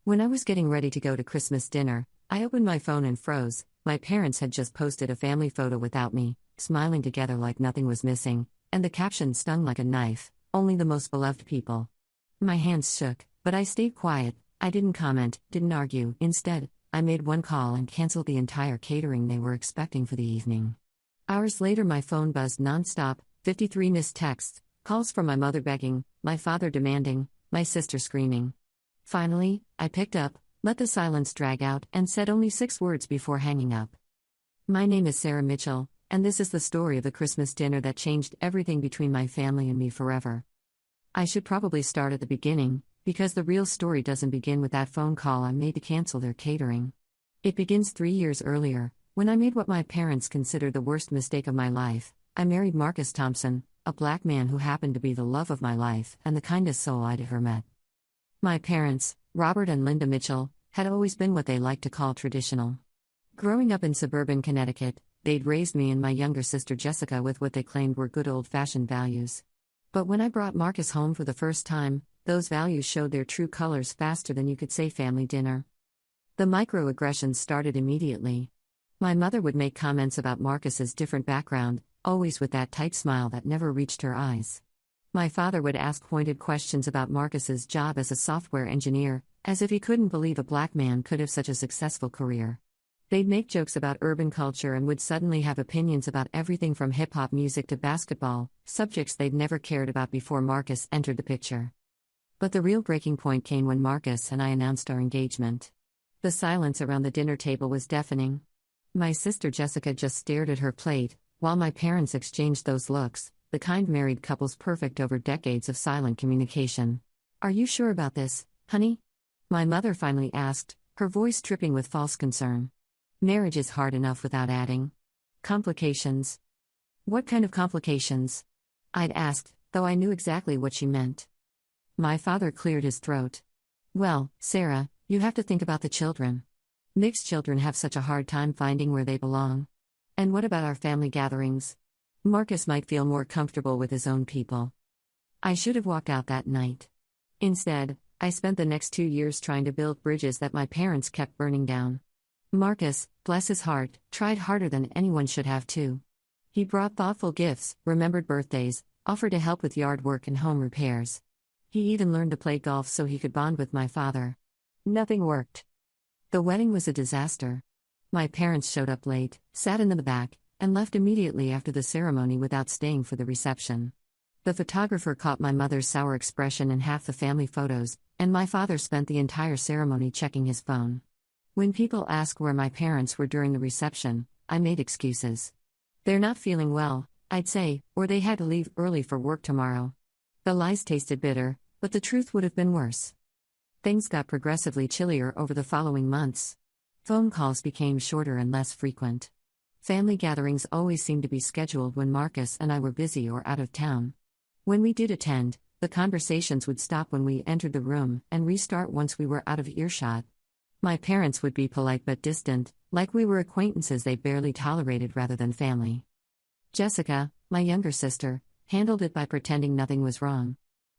When I was getting ready to go to Christmas dinner, I opened my phone and froze. My parents had just posted a family photo without me, smiling together like nothing was missing, and the caption stung like a knife, "Only the most beloved people." My hands shook, but I stayed quiet. I didn't comment, didn't argue. Instead, I made one call and canceled the entire catering they were expecting for the evening. Hours later, my phone buzzed nonstop, 53 missed texts, calls from my mother begging, my father demanding, my sister screaming. Finally, I picked up, let the silence drag out, and said only 6 words before hanging up. My name is Sarah Mitchell, and this is the story of the Christmas dinner that changed everything between my family and me forever. I should probably start at the beginning, because the real story doesn't begin with that phone call I made to cancel their catering. It begins 3 years earlier, when I made what my parents considered the worst mistake of my life. I married Marcus Thompson, a black man who happened to be the love of my life and the kindest soul I'd ever met. My parents, Robert and Linda Mitchell, had always been what they liked to call traditional. Growing up in suburban Connecticut, they'd raised me and my younger sister Jessica with what they claimed were good old-fashioned values. But when I brought Marcus home for the first time, those values showed their true colors faster than you could say family dinner. The microaggressions started immediately. My mother would make comments about Marcus's different background, always with that tight smile that never reached her eyes. My father would ask pointed questions about Marcus's job as a software engineer, as if he couldn't believe a black man could have such a successful career. They'd make jokes about urban culture and would suddenly have opinions about everything from hip-hop music to basketball, subjects they'd never cared about before Marcus entered the picture. But the real breaking point came when Marcus and I announced our engagement. The silence around the dinner table was deafening. My sister Jessica just stared at her plate, while my parents exchanged those looks, the kind married couples perfect over decades of silent communication. "Are you sure about this, honey?" my mother finally asked, her voice dripping with false concern. Marriage is hard enough without adding complications. "What kind of complications?" I'd asked, though I knew exactly what she meant. My father cleared his throat. "Well, Sarah, you have to think about the children. Mixed children have such a hard time finding where they belong. And what about our family gatherings? Marcus might feel more comfortable with his own people." I should have walked out that night. Instead, I spent the next 2 years trying to build bridges that my parents kept burning down. Marcus, bless his heart, tried harder than anyone should have too. He brought thoughtful gifts, remembered birthdays, offered to help with yard work and home repairs. He even learned to play golf so he could bond with my father. Nothing worked. The wedding was a disaster. My parents showed up late, sat in the back, and left immediately after the ceremony without staying for the reception. The photographer caught my mother's sour expression in half the family photos, and my father spent the entire ceremony checking his phone. When people asked where my parents were during the reception, I made excuses. "They're not feeling well," I'd say, or "they had to leave early for work tomorrow." The lies tasted bitter, but the truth would have been worse. Things got progressively chillier over the following months. Phone calls became shorter and less frequent. Family gatherings always seemed to be scheduled when Marcus and I were busy or out of town. When we did attend, the conversations would stop when we entered the room and restart once we were out of earshot. My parents would be polite but distant, like we were acquaintances they barely tolerated rather than family. Jessica, my younger sister, handled it by pretending nothing was wrong.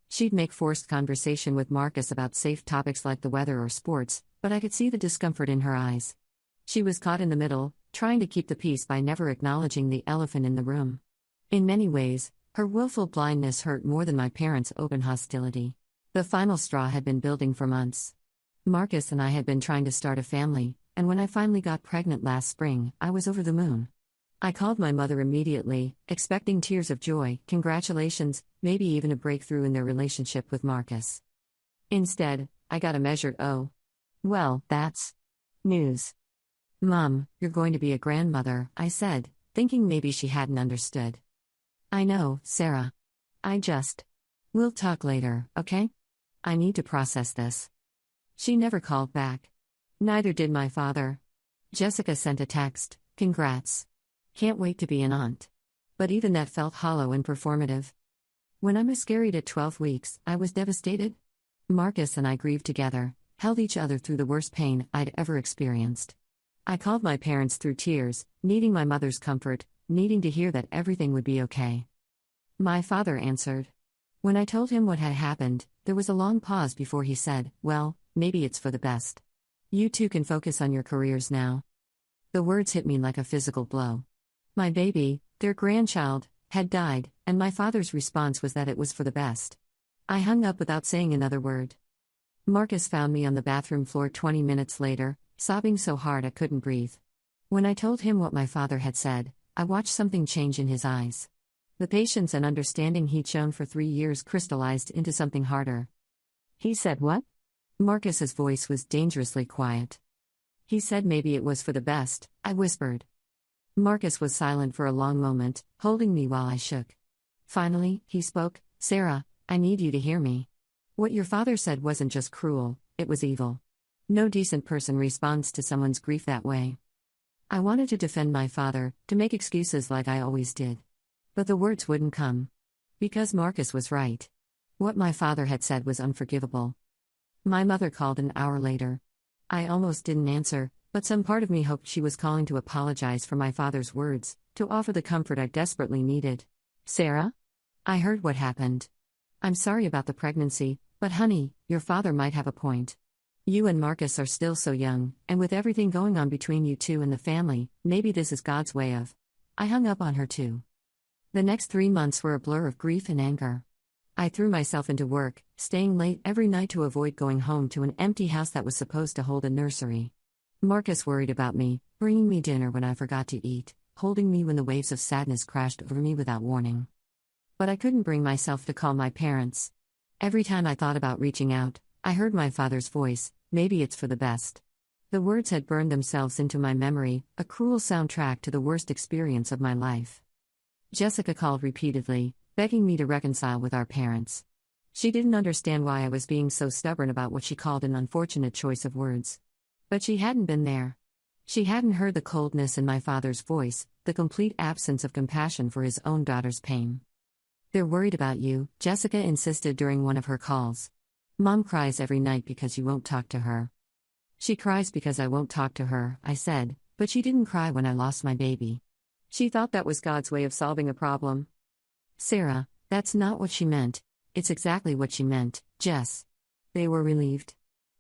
She'd make forced conversation with Marcus about safe topics like the weather or sports, but I could see the discomfort in her eyes. She was caught in the middle, trying to keep the peace by never acknowledging the elephant in the room. In many ways, her willful blindness hurt more than my parents' open hostility. The final straw had been building for months. Marcus and I had been trying to start a family, and when I finally got pregnant last spring, I was over the moon. I called my mother immediately, expecting tears of joy, congratulations, maybe even a breakthrough in their relationship with Marcus. Instead, I got a measured "oh. Well, that's news." "Mom, you're going to be a grandmother," I said, thinking maybe she hadn't understood. "I know, Sarah. We'll talk later, okay? I need to process this." She never called back. Neither did my father. Jessica sent a text, "Congrats. Can't wait to be an aunt." But even that felt hollow and performative. When I miscarried at 12 weeks, I was devastated. Marcus and I grieved together, held each other through the worst pain I'd ever experienced. I called my parents through tears, needing my mother's comfort, needing to hear that everything would be okay. My father answered. When I told him what had happened, there was a long pause before he said, "Well, maybe it's for the best. You two can focus on your careers now." The words hit me like a physical blow. My baby, their grandchild, had died, and my father's response was that it was for the best. I hung up without saying another word. Marcus found me on the bathroom floor 20 minutes later, sobbing so hard I couldn't breathe. When I told him what my father had said, I watched something change in his eyes. The patience and understanding he'd shown for 3 years crystallized into something harder. "He said what?" Marcus's voice was dangerously quiet. "He said maybe it was for the best," I whispered. Marcus was silent for a long moment, holding me while I shook. Finally, he spoke. "Sarah, I need you to hear me. What your father said wasn't just cruel, it was evil. No decent person responds to someone's grief that way." I wanted to defend my father, to make excuses like I always did. But the words wouldn't come. Because Marcus was right. What my father had said was unforgivable. My mother called an hour later. I almost didn't answer, but some part of me hoped she was calling to apologize for my father's words, to offer the comfort I desperately needed. "Sarah? I heard what happened. I'm sorry about the pregnancy, but honey, your father might have a point. You and Marcus are still so young, and with everything going on between you two and the family, maybe this is God's way of." I hung up on her too. The next 3 months were a blur of grief and anger. I threw myself into work, staying late every night to avoid going home to an empty house that was supposed to hold a nursery. Marcus worried about me, bringing me dinner when I forgot to eat, holding me when the waves of sadness crashed over me without warning. But I couldn't bring myself to call my parents. Every time I thought about reaching out, I heard my father's voice, "Maybe it's for the best." The words had burned themselves into my memory, a cruel soundtrack to the worst experience of my life. Jessica called repeatedly, begging me to reconcile with our parents. She didn't understand why I was being so stubborn about what she called an unfortunate choice of words. But she hadn't been there. She hadn't heard the coldness in my father's voice, the complete absence of compassion for his own daughter's pain. "They're worried about you," Jessica insisted during one of her calls. "Mom cries every night because you won't talk to her." "She cries because I won't talk to her," I said, "but she didn't cry when I lost my baby. She thought that was God's way of solving a problem." "Sarah, that's not what she meant." "It's exactly what she meant, Jess." They were relieved.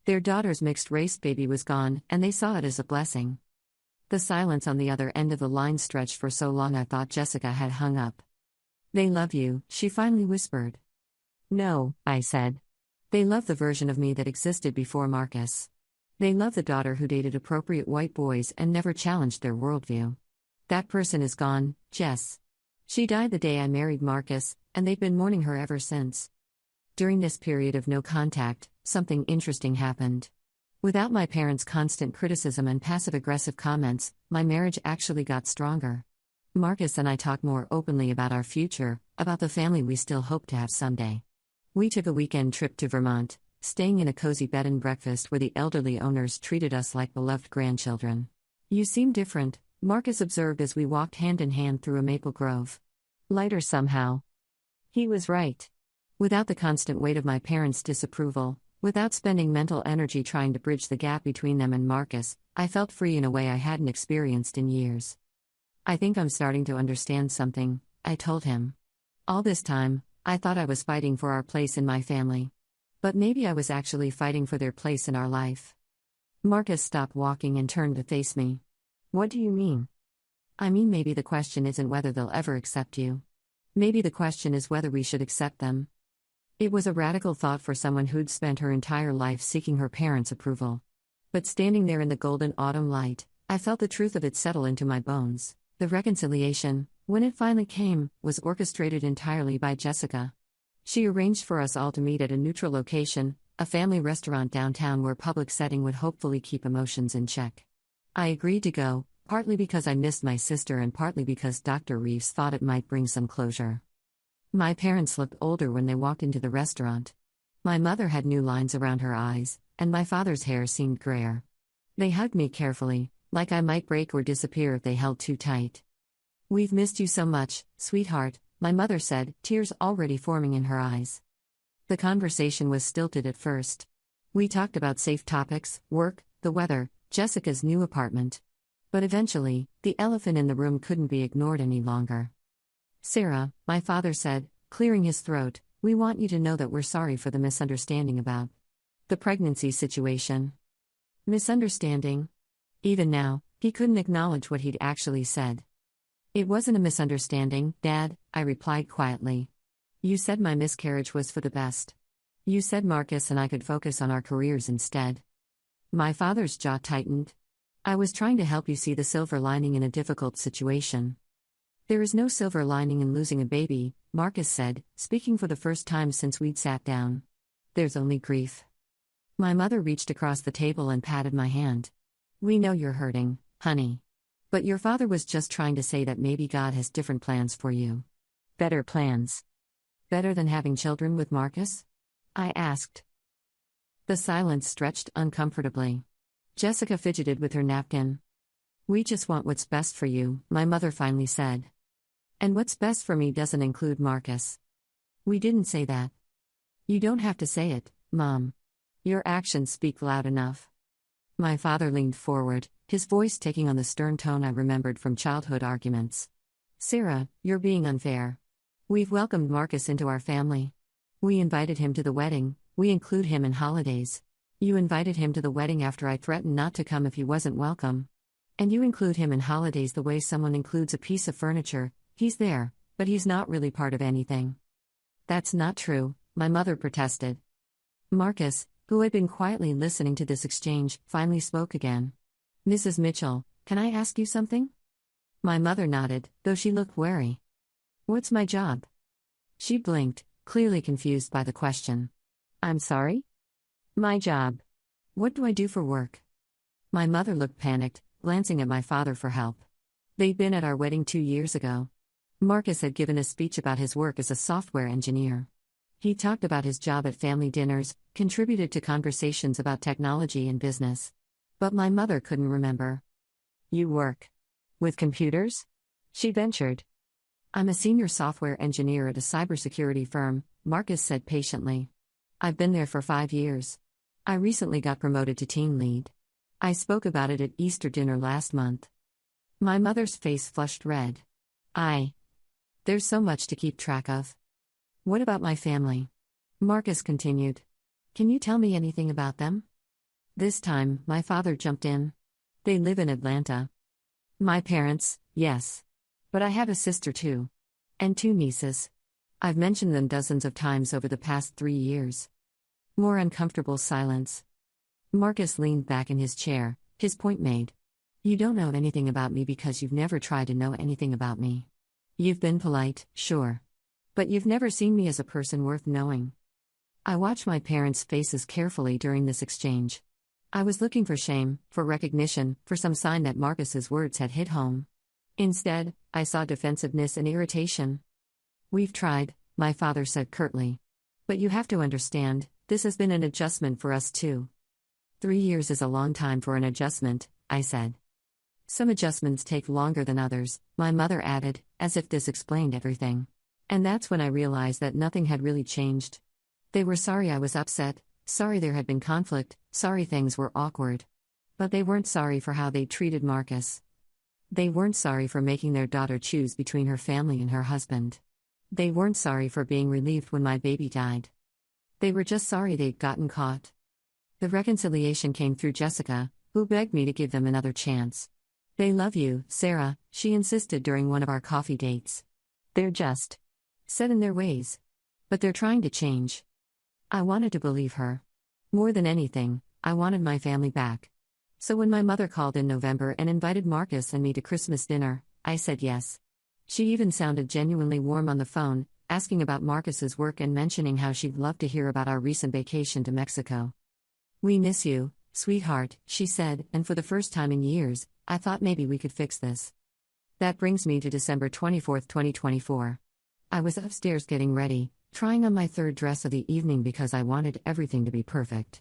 Their daughter's mixed-race baby was gone, and they saw it as a blessing. The silence on the other end of the line stretched for so long I thought Jessica had hung up. "They love you," she finally whispered. "No," I said. "They love the version of me that existed before Marcus. They love the daughter who dated appropriate white boys and never challenged their worldview. That person is gone, Jess. She died the day I married Marcus, and they've been mourning her ever since." During this period of no contact, something interesting happened. Without my parents' constant criticism and passive-aggressive comments, my marriage actually got stronger. Marcus and I talked more openly about our future, about the family we still hope to have someday. We took a weekend trip to Vermont, staying in a cozy bed and breakfast where the elderly owners treated us like beloved grandchildren. "You seem different," Marcus observed as we walked hand in hand through a maple grove. "Lighter somehow." He was right. Without the constant weight of my parents' disapproval, without spending mental energy trying to bridge the gap between them and Marcus, I felt free in a way I hadn't experienced in years. "I think I'm starting to understand something," I told him. "All this time, I thought I was fighting for our place in my family. But maybe I was actually fighting for their place in our life." Marcus stopped walking and turned to face me. "What do you mean?" "I mean maybe the question isn't whether they'll ever accept you. Maybe the question is whether we should accept them." It was a radical thought for someone who'd spent her entire life seeking her parents' approval. But standing there in the golden autumn light, I felt the truth of it settle into my bones. The reconciliation, when it finally came, was orchestrated entirely by Jessica. She arranged for us all to meet at a neutral location, a family restaurant downtown where public setting would hopefully keep emotions in check. I agreed to go, partly because I missed my sister and partly because Dr. Reeves thought it might bring some closure. My parents looked older when they walked into the restaurant. My mother had new lines around her eyes, and my father's hair seemed grayer. They hugged me carefully, like I might break or disappear if they held too tight. "We've missed you so much, sweetheart," my mother said, tears already forming in her eyes. The conversation was stilted at first. We talked about safe topics, work, the weather, Jessica's new apartment. But eventually, the elephant in the room couldn't be ignored any longer. "Sarah," my father said, clearing his throat, "we want you to know that we're sorry for the misunderstanding about The pregnancy situation. Misunderstanding. Even now, he couldn't acknowledge what he'd actually said. It wasn't a misunderstanding, Dad, I replied quietly. You said my miscarriage was for the best. You said Marcus and I could focus on our careers instead. My father's jaw tightened. I was trying to help you see the silver lining in a difficult situation. There is no silver lining in losing a baby, Marcus said, speaking for the first time since we'd sat down. There's only grief. My mother reached across the table and patted my hand. We know you're hurting, honey. But your father was just trying to say that maybe God has different plans for you. Better plans. Better than having children with Marcus? I asked. The silence stretched uncomfortably. Jessica fidgeted with her napkin. We just want what's best for you, my mother finally said. And what's best for me doesn't include Marcus. We didn't say that. You don't have to say it, Mom. Your actions speak loud enough. My father leaned forward, his voice taking on the stern tone I remembered from childhood arguments. Sarah, you're being unfair. We've welcomed Marcus into our family. We invited him to the wedding, we include him in holidays. You invited him to the wedding after I threatened not to come if he wasn't welcome. And you include him in holidays the way someone includes a piece of furniture. He's there, but he's not really part of anything. That's not true, my mother protested. Marcus, who had been quietly listening to this exchange, finally spoke again. Mrs. Mitchell, can I ask you something? My mother nodded, though she looked wary. What's my job? She blinked, clearly confused by the question. I'm sorry? My job. What do I do for work? My mother looked panicked, glancing at my father for help. They'd been at our wedding 2 years ago. Marcus had given a speech about his work as a software engineer. He talked about his job at family dinners, contributed to conversations about technology and business. But my mother couldn't remember. You work with computers? She ventured. I'm a senior software engineer at a cybersecurity firm, Marcus said patiently. I've been there for 5 years. I recently got promoted to team lead. I spoke about it at Easter dinner last month. My mother's face flushed red. There's so much to keep track of. What about my family? Marcus continued. Can you tell me anything about them? This time, my father jumped in. They live in Atlanta. My parents, yes. But I have a sister too. And 2 nieces. I've mentioned them dozens of times over the past 3 years. More uncomfortable silence. Marcus leaned back in his chair, his point made. You don't know anything about me because you've never tried to know anything about me. You've been polite, sure. But you've never seen me as a person worth knowing. I watched my parents' faces carefully during this exchange. I was looking for shame, for recognition, for some sign that Marcus's words had hit home. Instead, I saw defensiveness and irritation. We've tried, my father said curtly. But you have to understand, this has been an adjustment for us too. 3 years is a long time for an adjustment, I said. Some adjustments take longer than others, my mother added, as if this explained everything. And that's when I realized that nothing had really changed. They were sorry I was upset, sorry there had been conflict, sorry things were awkward. But they weren't sorry for how they treated Marcus. They weren't sorry for making their daughter choose between her family and her husband. They weren't sorry for being relieved when my baby died. They were just sorry they'd gotten caught. The reconciliation came through Jessica, who begged me to give them another chance. They love you, Sarah, she insisted during one of our coffee dates. They're just set in their ways. But they're trying to change. I wanted to believe her. More than anything, I wanted my family back. So when my mother called in November and invited Marcus and me to Christmas dinner, I said yes. She even sounded genuinely warm on the phone, asking about Marcus's work and mentioning how she'd love to hear about our recent vacation to Mexico. We miss you, sweetheart, she said, and for the first time in years, I thought maybe we could fix this. That brings me to December 24, 2024. I was upstairs getting ready, trying on my 3rd dress of the evening because I wanted everything to be perfect.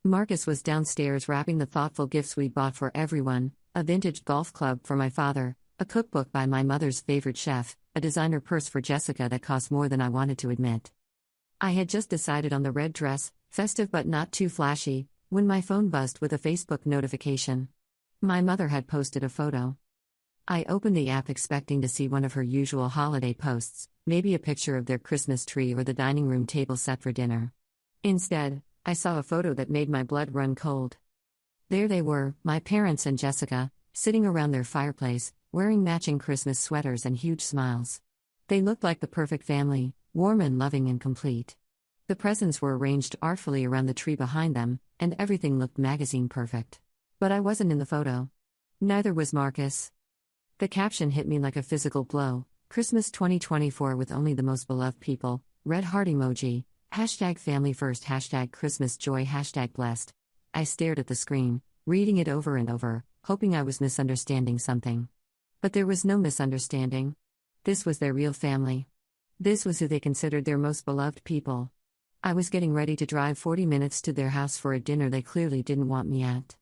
Marcus was downstairs wrapping the thoughtful gifts we'd bought for everyone, a vintage golf club for my father, a cookbook by my mother's favorite chef, a designer purse for Jessica that cost more than I wanted to admit. I had just decided on the red dress, festive but not too flashy, when my phone buzzed with a Facebook notification. My mother had posted a photo. I opened the app expecting to see one of her usual holiday posts, maybe a picture of their Christmas tree or the dining room table set for dinner. Instead, I saw a photo that made my blood run cold. There they were, my parents and Jessica, sitting around their fireplace, wearing matching Christmas sweaters and huge smiles. They looked like the perfect family, warm and loving and complete. The presents were arranged artfully around the tree behind them, and everything looked magazine perfect. But I wasn't in the photo. Neither was Marcus. The caption hit me like a physical blow: Christmas 2024 with only the most beloved people, red heart emoji, #family first, #Christmas joy, #blessed. I stared at the screen, reading it over and over, hoping I was misunderstanding something. But there was no misunderstanding. This was their real family. This was who they considered their most beloved people. I was getting ready to drive 40 minutes to their house for a dinner they clearly didn't want me at.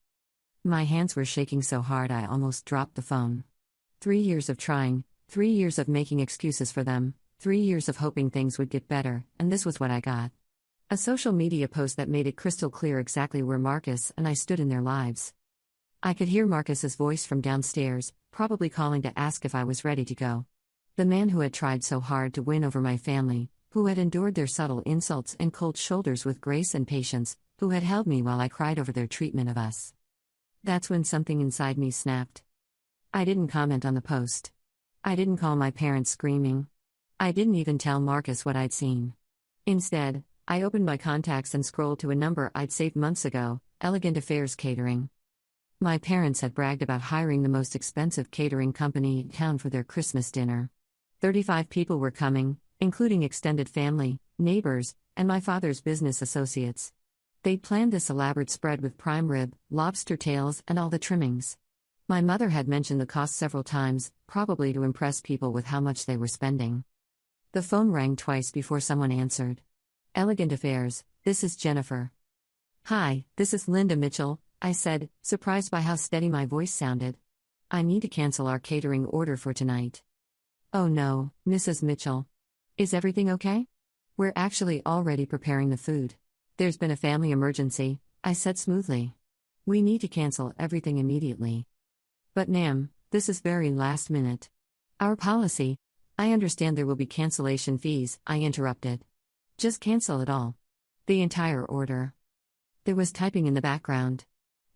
My hands were shaking so hard I almost dropped the phone. 3 years of trying, 3 years of making excuses for them, 3 years of hoping things would get better, and this was what I got. A social media post that made it crystal clear exactly where Marcus and I stood in their lives. I could hear Marcus's voice from downstairs, probably calling to ask if I was ready to go. The man who had tried so hard to win over my family, who had endured their subtle insults and cold shoulders with grace and patience, who had held me while I cried over their treatment of us. That's when something inside me snapped. I didn't comment on the post. I didn't call my parents screaming. I didn't even tell Marcus what I'd seen. Instead, I opened my contacts and scrolled to a number I'd saved months ago: Elegant Affairs Catering. My parents had bragged about hiring the most expensive catering company in town for their Christmas dinner. 35 people were coming, including extended family, neighbors, and my father's business associates. They'd planned this elaborate spread with prime rib, lobster tails, and all the trimmings. My mother had mentioned the cost several times, probably to impress people with how much they were spending. The phone rang twice before someone answered. Elegant Affairs, this is Jennifer. Hi, this is Linda Mitchell, I said, surprised by how steady my voice sounded. I need to cancel our catering order for tonight. Oh no, Mrs. Mitchell. Is everything okay? We're actually already preparing the food. There's been a family emergency, I said smoothly. We need to cancel everything immediately. But ma'am, this is very last minute. Our policy. I understand there will be cancellation fees, I interrupted. Just cancel it all. The entire order. There was typing in the background.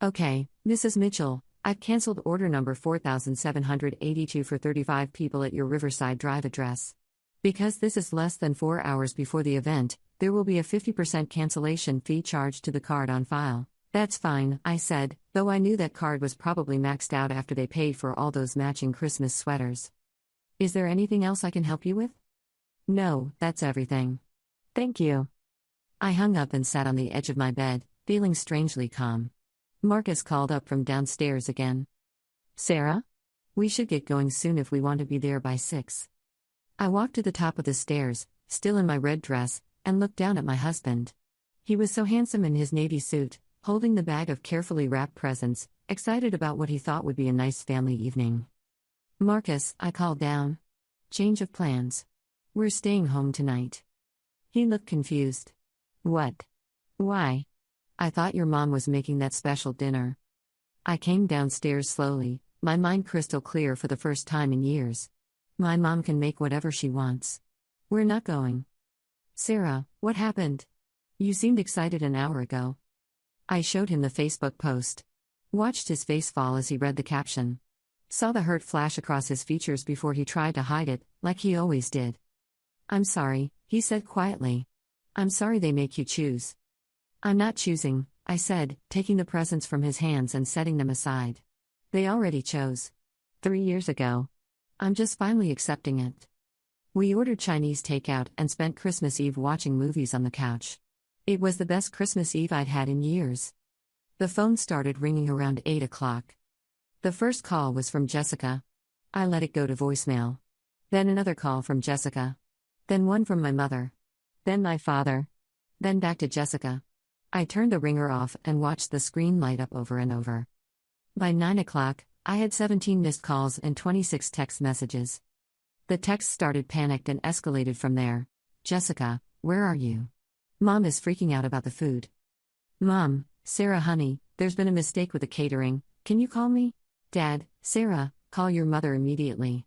Okay, Mrs. Mitchell, I've canceled order number 4782 for 35 people at your Riverside Drive address. Because this is less than 4 hours before the event, there will be a 50% cancellation fee charged to the card on file. That's fine, I said, though I knew that card was probably maxed out after they paid for all those matching Christmas sweaters. Is there anything else I can help you with? No, that's everything. Thank you. I hung up and sat on the edge of my bed, feeling strangely calm. Marcus called up from downstairs again. Sarah? We should get going soon if we want to be there by 6. I walked to the top of the stairs, still in my red dress, and looked down at my husband. He was so handsome in his navy suit, holding the bag of carefully wrapped presents, excited about what he thought would be a nice family evening. Marcus, I called down. Change of plans. We're staying home tonight. He looked confused. What? Why? I thought your mom was making that special dinner. I came downstairs slowly, my mind crystal clear for the first time in years. My mom can make whatever she wants. We're not going. Sarah, what happened? You seemed excited an hour ago. I showed him the Facebook post. Watched his face fall as he read the caption. Saw the hurt flash across his features before he tried to hide it, like he always did. I'm sorry, he said quietly. I'm sorry they make you choose. I'm not choosing, I said, taking the presents from his hands and setting them aside. They already chose. 3 years ago. I'm just finally accepting it. We ordered Chinese takeout and spent Christmas Eve watching movies on the couch. It was the best Christmas Eve I'd had in years. The phone started ringing around 8 o'clock. The first call was from Jessica. I let it go to voicemail. Then another call from Jessica. Then one from my mother. Then my father. Then back to Jessica. I turned the ringer off and watched the screen light up over and over. By 9 o'clock, I had 17 missed calls and 26 text messages. The texts started panicked and escalated from there. Jessica, where are you? Mom is freaking out about the food. Mom, Sarah honey, there's been a mistake with the catering, can you call me? Dad, Sarah, call your mother immediately.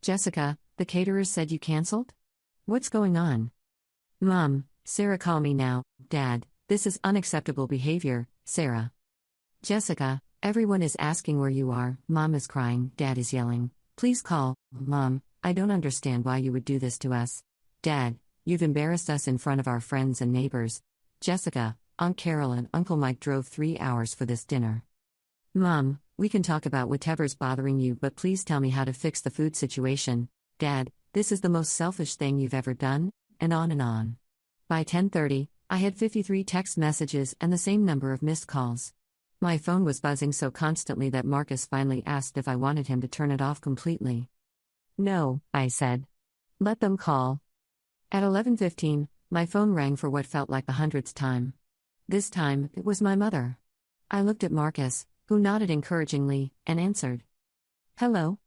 Jessica, the caterer said you canceled? What's going on? Mom, Sarah call me now. Dad, This is unacceptable behavior, Sarah. Jessica, everyone is asking where you are, Mom is crying, Dad is yelling. Please call, Mom, I don't understand why you would do this to us. Dad, you've embarrassed us in front of our friends and neighbors. Jessica, Aunt Carol and Uncle Mike drove 3 hours for this dinner. Mom, we can talk about whatever's bothering you, but please tell me how to fix the food situation. Dad, this is the most selfish thing you've ever done, and on and on. By 10:30, I had 53 text messages and the same number of missed calls. My phone was buzzing so constantly that Marcus finally asked if I wanted him to turn it off completely. No, I said. Let them call. At 11:15, my phone rang for what felt like the 100th time. This time, it was my mother. I looked at Marcus, who nodded encouragingly, and answered. Hello?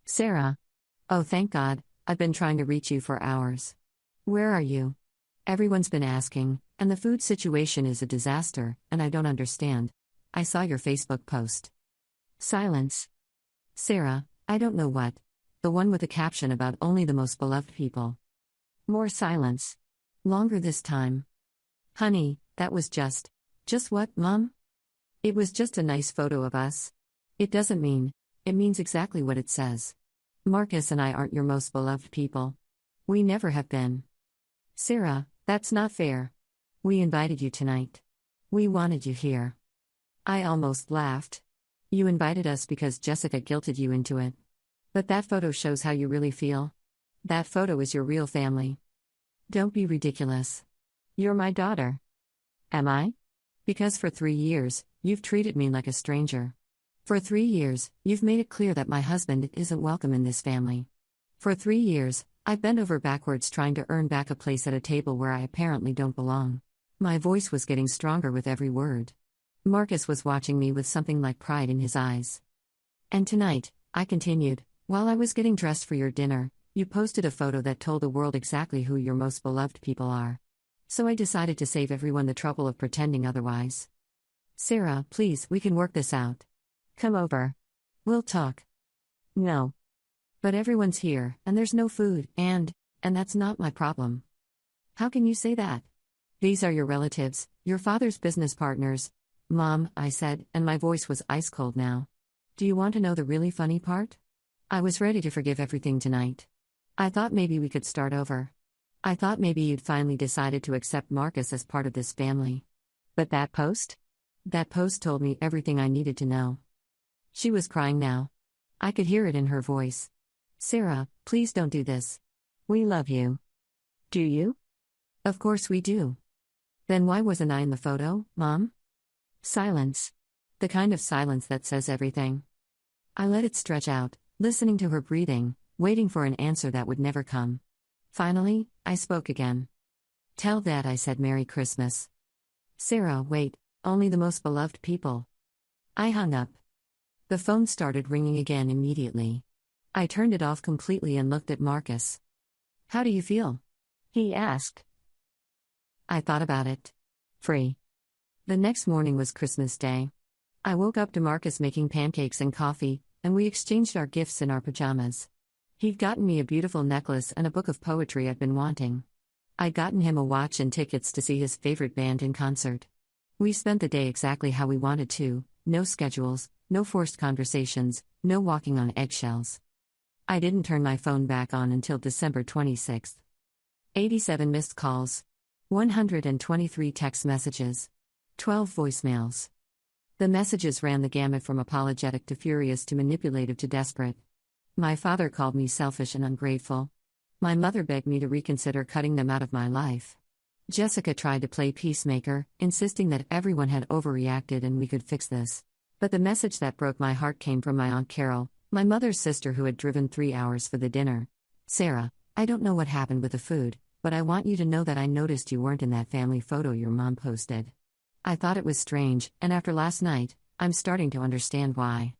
Sarah. Oh, thank God, I've been trying to reach you for hours. Where are you? Everyone's been asking, and the food situation is a disaster, and I don't understand. I saw your Facebook post. Silence. Sarah, I don't know what. The one with the caption about only the most beloved people. More silence. Longer this time. Honey, that was just what, Mom? It was just a nice photo of us. It doesn't mean, it means exactly what it says. Marcus and I aren't your most beloved people. We never have been. Sarah, that's not fair. We invited you tonight. We wanted you here. I almost laughed. You invited us because Jessica guilted you into it. But that photo shows how you really feel. That photo is your real family. Don't be ridiculous. You're my daughter. Am I? Because for 3 years, you've treated me like a stranger. For 3 years, you've made it clear that my husband isn't welcome in this family. For 3 years, I've bent over backwards trying to earn back a place at a table where I apparently don't belong. My voice was getting stronger with every word. Marcus was watching me with something like pride in his eyes. And tonight, I continued, while I was getting dressed for your dinner, you posted a photo that told the world exactly who your most beloved people are. So I decided to save everyone the trouble of pretending otherwise. Sarah, please, we can work this out. Come over. We'll talk. No. But everyone's here, and there's no food, and that's not my problem. How can you say that? These are your relatives, your father's business partners. Mom, I said, and my voice was ice cold now. Do you want to know the really funny part? I was ready to forgive everything tonight. I thought maybe we could start over. I thought maybe you'd finally decided to accept Marcus as part of this family. But that post? That post told me everything I needed to know. She was crying now. I could hear it in her voice. Sarah, please don't do this. We love you. Do you? Of course we do. Then why wasn't I in the photo, Mom? Silence. The kind of silence that says everything. I let it stretch out, listening to her breathing, waiting for an answer that would never come. Finally, I spoke again. Tell Dad I said Merry Christmas. Sarah, wait, only the most beloved people. I hung up. The phone started ringing again immediately. I turned it off completely and looked at Marcus. How do you feel? He asked. I thought about it. Free. The next morning was Christmas Day. I woke up to Marcus making pancakes and coffee, and we exchanged our gifts in our pajamas. He'd gotten me a beautiful necklace and a book of poetry I'd been wanting. I'd gotten him a watch and tickets to see his favorite band in concert. We spent the day exactly how we wanted to, no schedules, no forced conversations, no walking on eggshells. I didn't turn my phone back on until December 26th. 87 missed calls. 123 text messages. 12 voicemails. The messages ran the gamut from apologetic to furious to manipulative to desperate. My father called me selfish and ungrateful. My mother begged me to reconsider cutting them out of my life. Jessica tried to play peacemaker, insisting that everyone had overreacted and we could fix this. But the message that broke my heart came from my Aunt Carol, my mother's sister who had driven 3 hours for the dinner. Sarah, I don't know what happened with the food, but I want you to know that I noticed you weren't in that family photo your mom posted. I thought it was strange, and after last night, I'm starting to understand why.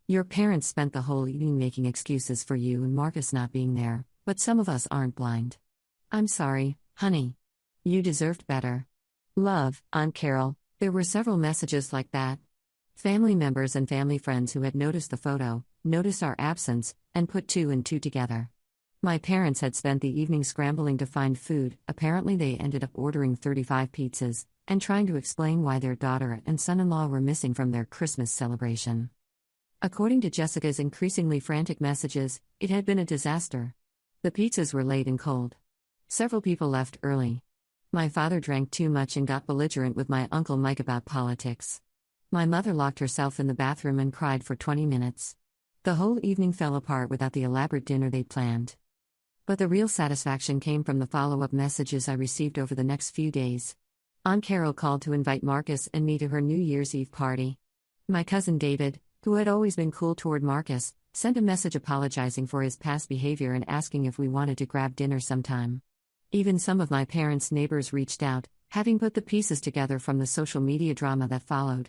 Your parents spent the whole evening making excuses for you and Marcus not being there, but some of us aren't blind. I'm sorry, honey. You deserved better. Love, Aunt Carol. There were several messages like that. Family members and family friends who had noticed the photo, noticed our absence, and put 2 and 2 together. My parents had spent the evening scrambling to find food. Apparently they ended up ordering 35 pizzas, and trying to explain why their daughter and son-in-law were missing from their Christmas celebration. According to Jessica's increasingly frantic messages, it had been a disaster. The pizzas were late and cold. Several people left early. My father drank too much and got belligerent with my Uncle Mike about politics. My mother locked herself in the bathroom and cried for 20 minutes. The whole evening fell apart without the elaborate dinner they'd planned. But the real satisfaction came from the follow-up messages I received over the next few days. Aunt Carol called to invite Marcus and me to her New Year's Eve party. My cousin David, who had always been cool toward Marcus, sent a message apologizing for his past behavior and asking if we wanted to grab dinner sometime. Even some of my parents' neighbors reached out, having put the pieces together from the social media drama that followed.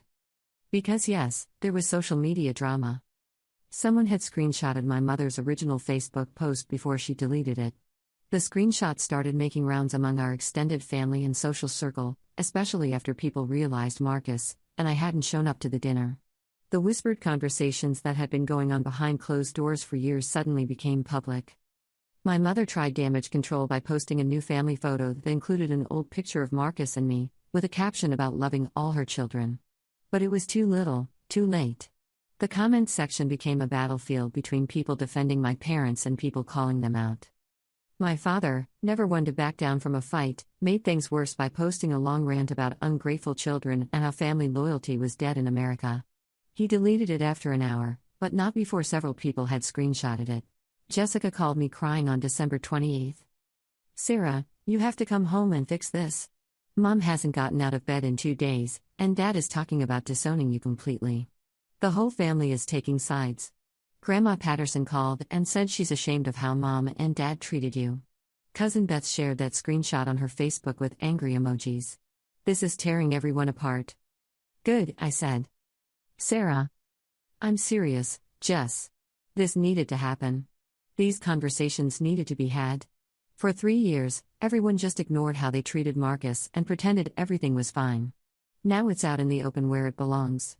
Because yes, there was social media drama. Someone had screenshotted my mother's original Facebook post before she deleted it. The screenshot started making rounds among our extended family and social circle, especially after people realized Marcus and I hadn't shown up to the dinner. The whispered conversations that had been going on behind closed doors for years suddenly became public. My mother tried damage control by posting a new family photo that included an old picture of Marcus and me, with a caption about loving all her children. But it was too little, too late. The comments section became a battlefield between people defending my parents and people calling them out. My father, never one to back down from a fight, made things worse by posting a long rant about ungrateful children and how family loyalty was dead in America. He deleted it after an hour, but not before several people had screenshotted it. Jessica called me crying on December 28th. "Sarah, you have to come home and fix this. Mom hasn't gotten out of bed in 2 days, and Dad is talking about disowning you completely. The whole family is taking sides. Grandma Patterson called and said she's ashamed of how Mom and Dad treated you." Cousin Beth shared that screenshot on her Facebook with angry emojis. "This is tearing everyone apart." "Good," I said. "Sarah. I'm serious, Jess. This needed to happen. These conversations needed to be had. For 3 years, everyone just ignored how they treated Marcus and pretended everything was fine. Now it's out in the open where it belongs.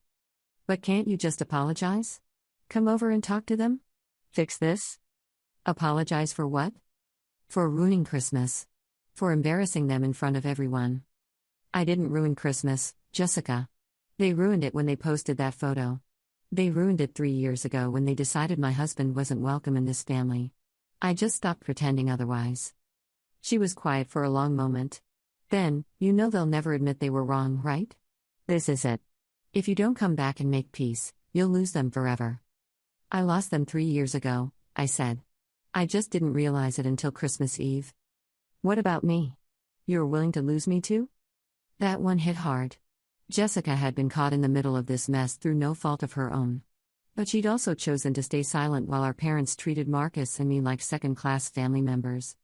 But can't you just apologize? Come over and talk to them? Fix this?" Apologize for what? For ruining Christmas. For embarrassing them in front of everyone. I didn't ruin Christmas, Jessica. They ruined it when they posted that photo. They ruined it 3 years ago when they decided my husband wasn't welcome in this family. I just stopped pretending otherwise. She was quiet for a long moment. Then, you know they'll never admit they were wrong, right? This is it. If you don't come back and make peace, you'll lose them forever. I lost them 3 years ago, I said. I just didn't realize it until Christmas Eve. What about me? You're willing to lose me too? That one hit hard. Jessica had been caught in the middle of this mess through no fault of her own. But she'd also chosen to stay silent while our parents treated Marcus and me like second-class family members.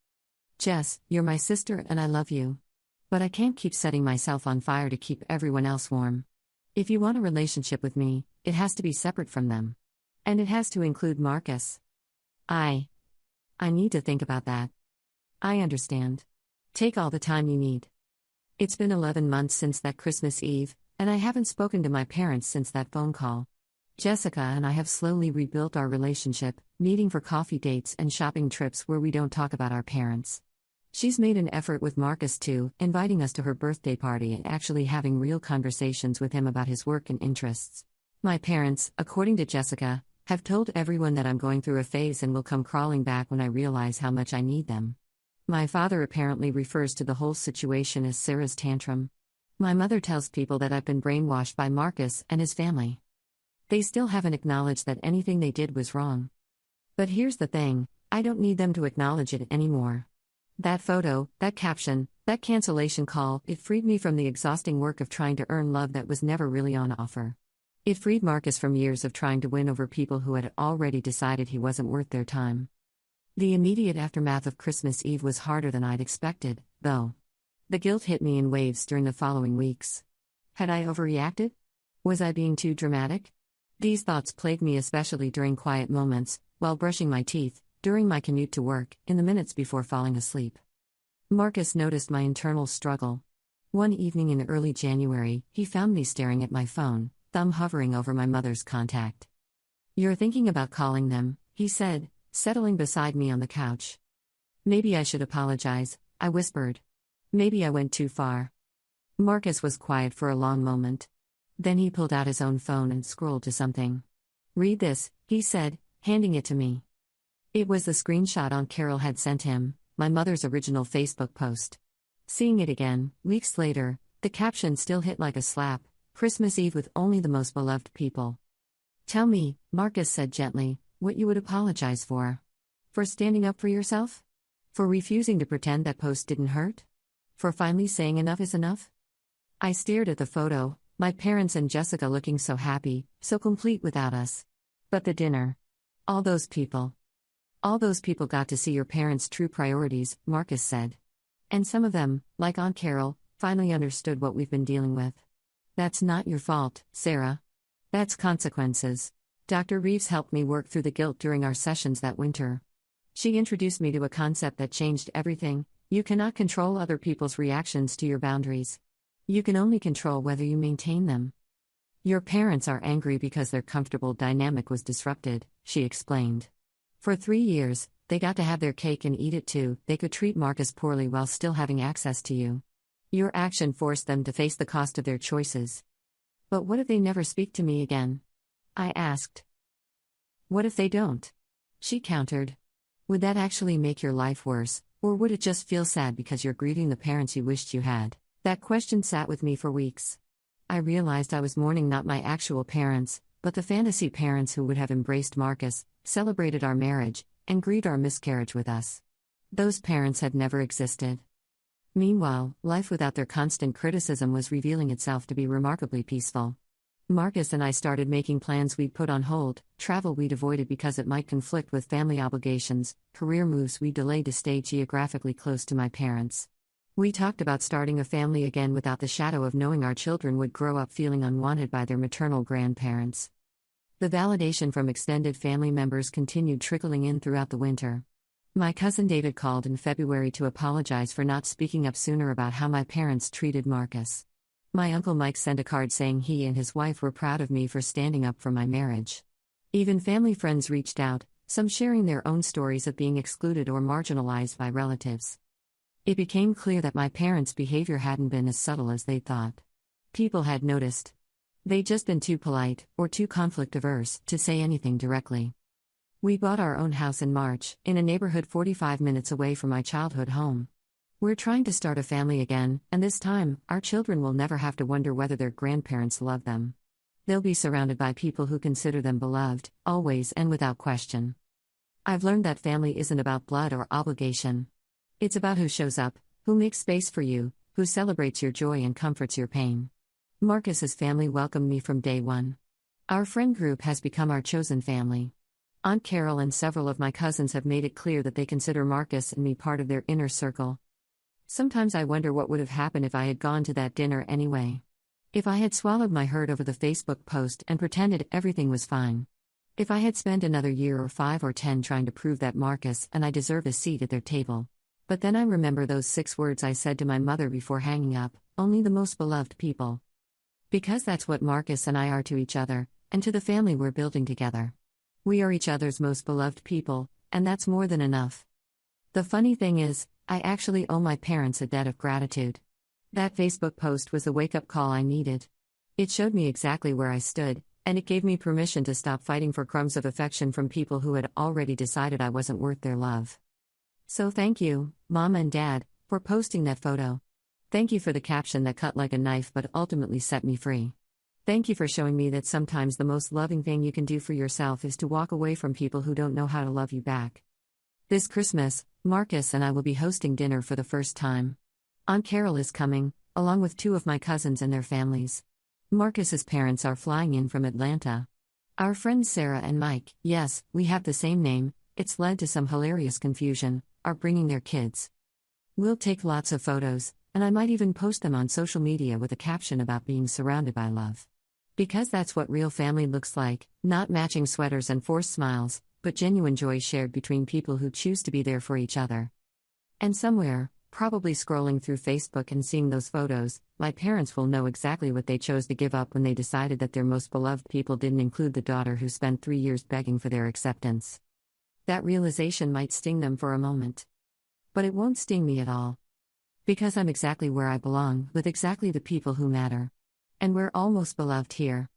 "Jess, you're my sister and I love you. But I can't keep setting myself on fire to keep everyone else warm. If you want a relationship with me, it has to be separate from them. And it has to include Marcus. I need to think about that. I understand. Take all the time you need." It's been 11 months since that Christmas Eve, and I haven't spoken to my parents since that phone call. Jessica and I have slowly rebuilt our relationship, meeting for coffee dates and shopping trips where we don't talk about our parents. She's made an effort with Marcus too, inviting us to her birthday party and actually having real conversations with him about his work and interests. My parents, according to Jessica, have told everyone that I'm going through a phase and will come crawling back when I realize how much I need them. My father apparently refers to the whole situation as Sarah's tantrum. My mother tells people that I've been brainwashed by Marcus and his family. They still haven't acknowledged that anything they did was wrong. But here's the thing, I don't need them to acknowledge it anymore. That photo, that caption, that cancellation call, it freed me from the exhausting work of trying to earn love that was never really on offer. It freed Marcus from years of trying to win over people who had already decided he wasn't worth their time. The immediate aftermath of Christmas Eve was harder than I'd expected, though. The guilt hit me in waves during the following weeks. Had I overreacted? Was I being too dramatic? These thoughts plagued me especially during quiet moments, while brushing my teeth, during my commute to work, in the minutes before falling asleep. Marcus noticed my internal struggle. One evening in early January, he found me staring at my phone, thumb hovering over my mother's contact. "You're thinking about calling them," he said, settling beside me on the couch. "Maybe I should apologize," I whispered. "Maybe I went too far." Marcus was quiet for a long moment. Then he pulled out his own phone and scrolled to something. "Read this," he said, handing it to me. It was the screenshot Aunt Carol had sent him, my mother's original Facebook post. Seeing it again, weeks later, the caption still hit like a slap: "Christmas Eve with only the most beloved people." "Tell me," Marcus said gently, "what you would apologize for. For standing up for yourself? For refusing to pretend that post didn't hurt? For finally saying enough is enough?" I stared at the photo, my parents and Jessica looking so happy, so complete without us. But the dinner. All those people. All those people got to see your parents' true priorities, Marcus said. And some of them, like Aunt Carol, finally understood what we've been dealing with. That's not your fault, Sarah. That's consequences. Dr. Reeves helped me work through the guilt during our sessions that winter. She introduced me to a concept that changed everything: you cannot control other people's reactions to your boundaries. You can only control whether you maintain them. Your parents are angry because their comfortable dynamic was disrupted, she explained. For 3 years, they got to have their cake and eat it too. They could treat Marcus poorly while still having access to you. Your action forced them to face the cost of their choices. But what if they never speak to me again? I asked. What if they don't? She countered. Would that actually make your life worse, or would it just feel sad because you're grieving the parents you wished you had? That question sat with me for weeks. I realized I was mourning not my actual parents, but the fantasy parents who would have embraced Marcus, celebrated our marriage, and grieved our miscarriage with us. Those parents had never existed. Meanwhile, life without their constant criticism was revealing itself to be remarkably peaceful. Marcus and I started making plans we'd put on hold, travel we'd avoided because it might conflict with family obligations, career moves we delayed to stay geographically close to my parents. We talked about starting a family again without the shadow of knowing our children would grow up feeling unwanted by their maternal grandparents. The validation from extended family members continued trickling in throughout the winter. My cousin David called in February to apologize for not speaking up sooner about how my parents treated Marcus. My uncle Mike sent a card saying he and his wife were proud of me for standing up for my marriage. Even family friends reached out, some sharing their own stories of being excluded or marginalized by relatives. It became clear that my parents' behavior hadn't been as subtle as they thought. People had noticed. They'd just been too polite, or too conflict-averse, to say anything directly. We bought our own house in March, in a neighborhood 45 minutes away from my childhood home. We're trying to start a family again, and this time, our children will never have to wonder whether their grandparents love them. They'll be surrounded by people who consider them beloved, always and without question. I've learned that family isn't about blood or obligation. It's about who shows up, who makes space for you, who celebrates your joy and comforts your pain. Marcus's family welcomed me from day one. Our friend group has become our chosen family. Aunt Carol and several of my cousins have made it clear that they consider Marcus and me part of their inner circle. Sometimes I wonder what would have happened if I had gone to that dinner anyway. If I had swallowed my hurt over the Facebook post and pretended everything was fine. If I had spent another year or 5 or 10 trying to prove that Marcus and I deserve a seat at their table. But then I remember those 6 words I said to my mother before hanging up: only the most beloved people. Because that's what Marcus and I are to each other, and to the family we're building together. We are each other's most beloved people, and that's more than enough. The funny thing is, I actually owe my parents a debt of gratitude. That Facebook post was the wake-up call I needed. It showed me exactly where I stood, and it gave me permission to stop fighting for crumbs of affection from people who had already decided I wasn't worth their love. So thank you, Mom and Dad, for posting that photo. Thank you for the caption that cut like a knife but ultimately set me free. Thank you for showing me that sometimes the most loving thing you can do for yourself is to walk away from people who don't know how to love you back. This Christmas, Marcus and I will be hosting dinner for the first time. Aunt Carol is coming, along with 2 of my cousins and their families. Marcus's parents are flying in from Atlanta. Our friends Sarah and Mike, yes, we have the same name, it's led to some hilarious confusion, are bringing their kids. We'll take lots of photos, and I might even post them on social media with a caption about being surrounded by love. Because that's what real family looks like, not matching sweaters and forced smiles, but genuine joy shared between people who choose to be there for each other. And somewhere, probably scrolling through Facebook and seeing those photos, my parents will know exactly what they chose to give up when they decided that their most beloved people didn't include the daughter who spent 3 years begging for their acceptance. That realization might sting them for a moment. But it won't sting me at all. Because I'm exactly where I belong, with exactly the people who matter. And we're almost beloved here.